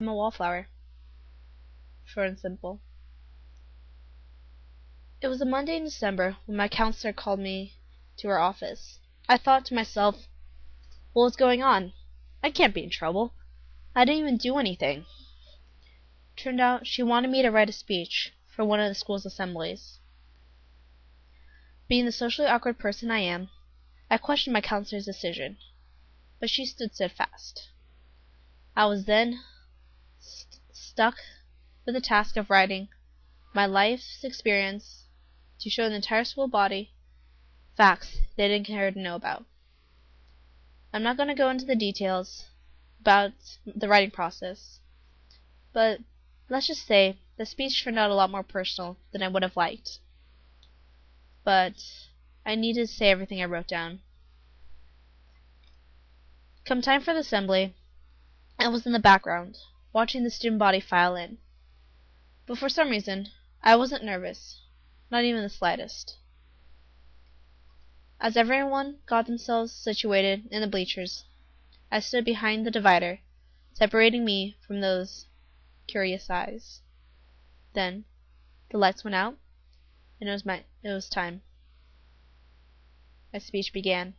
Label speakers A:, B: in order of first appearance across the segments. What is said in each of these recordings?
A: I'm a wallflower. Short and simple. It was a Monday in December when my counselor called me to her office. I thought to myself, well, what's going on? I can't be in trouble. I didn't even do anything. Turned out she wanted me to write a speech for one of the school's assemblies. Being the socially awkward person I am, I questioned my counselor's decision, but she stood steadfast. I was then stuck with the task of writing my life's experience to show the entire school body facts they didn't care to know about. I'm not going to go into the details about the writing process, but let's just say the speech turned out a lot more personal than I would have liked. But I needed to say everything I wrote down. Come time for the assembly, I was in the background, watching the student body file in. But for some reason, I wasn't nervous, not even the slightest. As everyone got themselves situated in the bleachers, I stood behind the divider, separating me from those curious eyes. Then, the lights went out, and it was time. My speech began.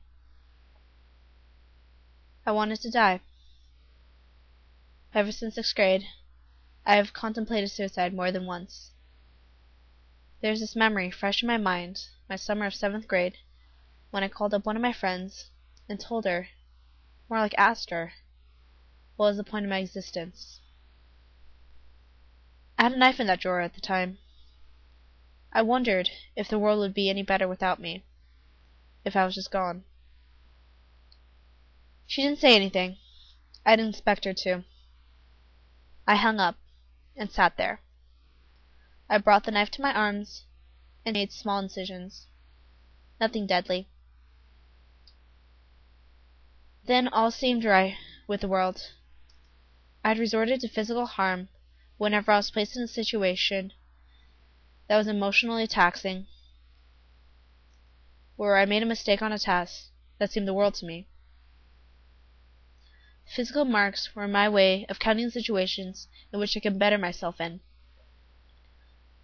A: I wanted to die. Ever since 6th grade, I have contemplated suicide more than once. There is this memory fresh in my mind, my summer of 7th grade, when I called up one of my friends and told her, more like asked her, what was the point of my existence. I had a knife in that drawer at the time. I wondered if the world would be any better without me, if I was just gone. She didn't say anything. I didn't expect her to. I hung up and sat there. I brought the knife to my arms and made small incisions. Nothing deadly. Then all seemed right with the world. I had resorted to physical harm whenever I was placed in a situation that was emotionally taxing, where I made a mistake on a task that seemed the world to me. Physical marks were my way of counting the situations in which I could better myself in.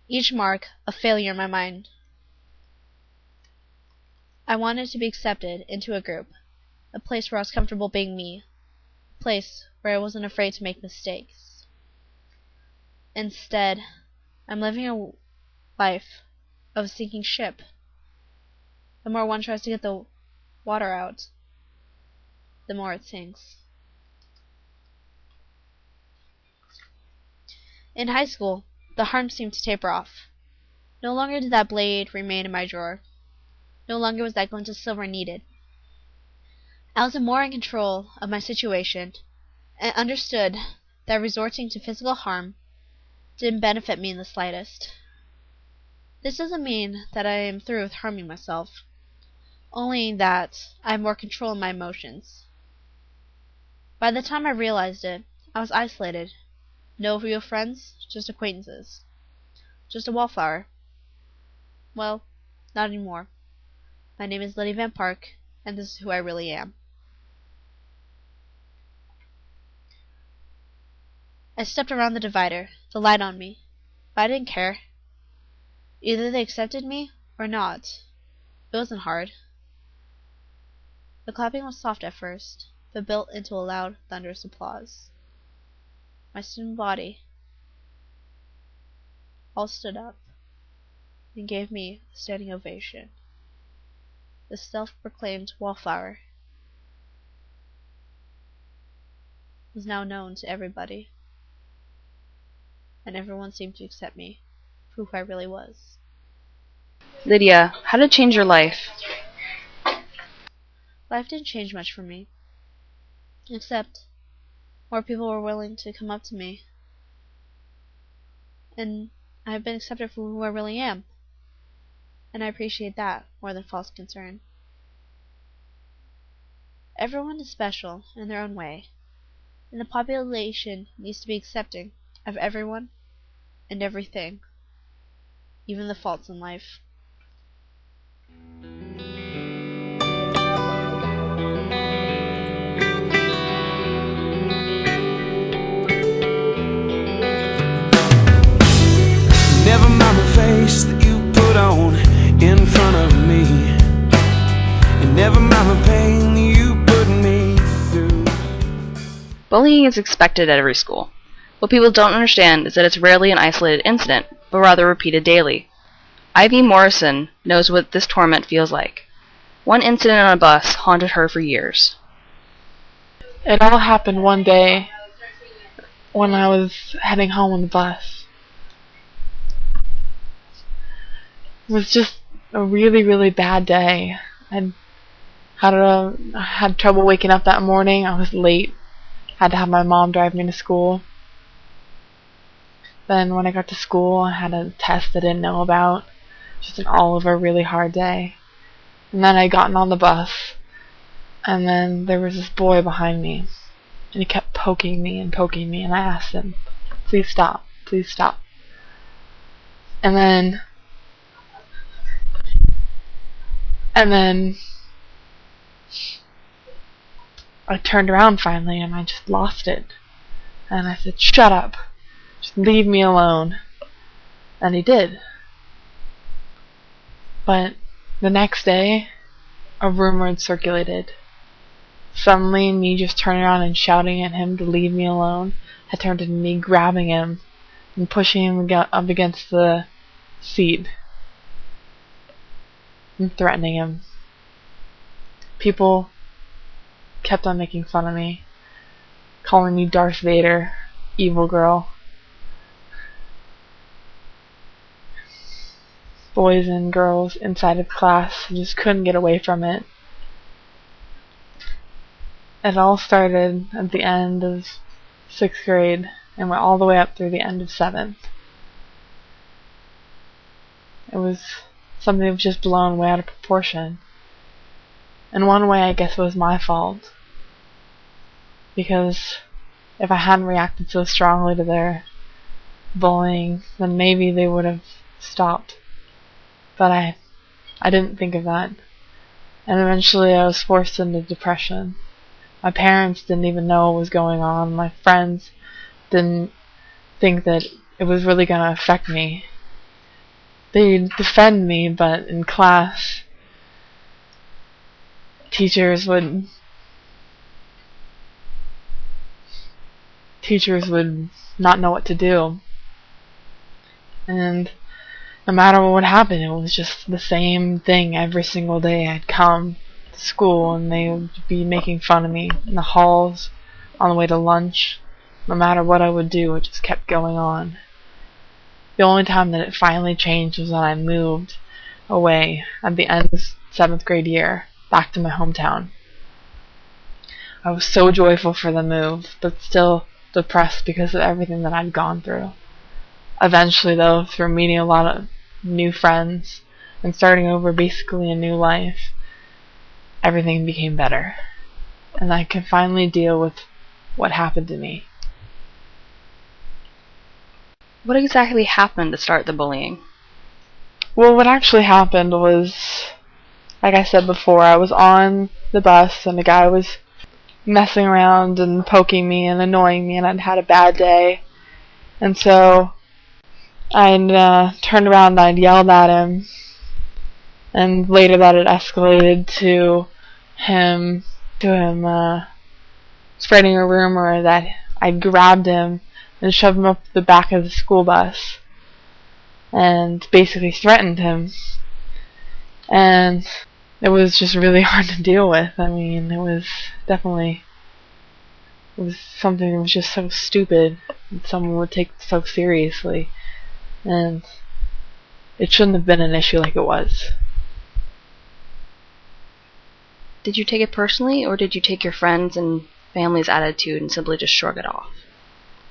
A: Each mark a failure in my mind. I wanted to be accepted into a group, a place where I was comfortable being me, a place where I wasn't afraid to make mistakes. Instead, I'm living a life of a sinking ship. The more one tries to get the water out, the more it sinks. In high school, the harm seemed to taper off. No longer did that blade remain in my drawer. No longer was that glint of silver needed. I was more in control of my situation and understood that resorting to physical harm didn't benefit me in the slightest. This doesn't mean that I am through with harming myself, only that I have more control in my emotions. By the time I realized it, I was isolated. No real friends, just acquaintances. Just a wallflower. Well, not anymore. My name is Liddy Van Park, and this is who I really am. I stepped around the divider, the light on me, but I didn't care. Either they accepted me or not. It wasn't hard. The clapping was soft at first, but built into a loud, thunderous applause. My student body all stood up and gave me a standing ovation. The self-proclaimed wallflower was now known to everybody, and everyone seemed to accept me for who I really was.
B: Lydia, how did it change your life?
A: Life didn't change much for me, except more people were willing to come up to me, and I have been accepted for who I really am, and I appreciate that more than false concern. Everyone is special in their own way, and the population needs to be accepting of everyone and everything, even the faults in life.
B: Bullying is expected at every school. What people don't understand is that it's rarely an isolated incident, but rather repeated daily. Ivy Morrison knows what this torment feels like. One incident on a bus haunted her for years.
C: It all happened one day when I was heading home on the bus. It was just a really, really bad day. I had trouble waking up that morning. I was late. Had to have my mom drive me to school. Then when I got to school, I had a test I didn't know about. Just an all-over really hard day. And then I gotten on the bus, and then there was this boy behind me, and he kept poking me, and I asked him, please stop, please stop. And then I turned around finally, and I just lost it. And I said, shut up, just leave me alone. And he did. But the next day, a rumor had circulated. Suddenly, me just turning around and shouting at him to leave me alone had turned into me grabbing him and pushing him up against the seat and threatening him. People kept on making fun of me, calling me Darth Vader, evil girl. Boys and girls inside of class just couldn't get away from it. It all started at the end of 6th grade and went all the way up through the end of 7th. It was something that was just blown way out of proportion. In one way, I guess it was my fault. Because if I hadn't reacted so strongly to their bullying, then maybe they would have stopped. But I didn't think of that. And eventually I was forced into depression. My parents didn't even know what was going on. My friends didn't think that it was really going to affect me. They'd defend me, but in class, teachers would not know what to do. And no matter what would happen, it was just the same thing every single day. I'd come to school and they would be making fun of me in the halls, on the way to lunch. No matter what I would do, it just kept going on. The only time that it finally changed was when I moved away at the end of 7th grade year, back to my hometown. I was so joyful for the move, but still depressed because of everything that I'd gone through. Eventually, though, through meeting a lot of new friends and starting over basically a new life, everything became better. And I could finally deal with what happened to me.
B: What exactly happened to start the bullying?
C: Well, what actually happened was, like I said before, I was on the bus and a guy was messing around and poking me and annoying me, and I'd had a bad day. And so I'd turned around and I'd yelled at him, and later that had escalated to him spreading a rumor that I'd grabbed him and shoved him up the back of the school bus and basically threatened him. And it was just really hard to deal with. I mean, it was something that was just so stupid that someone would take so seriously. And it shouldn't have been an issue like it was.
B: Did you take it personally, or did you take your friends' and family's attitude and simply just shrug it off?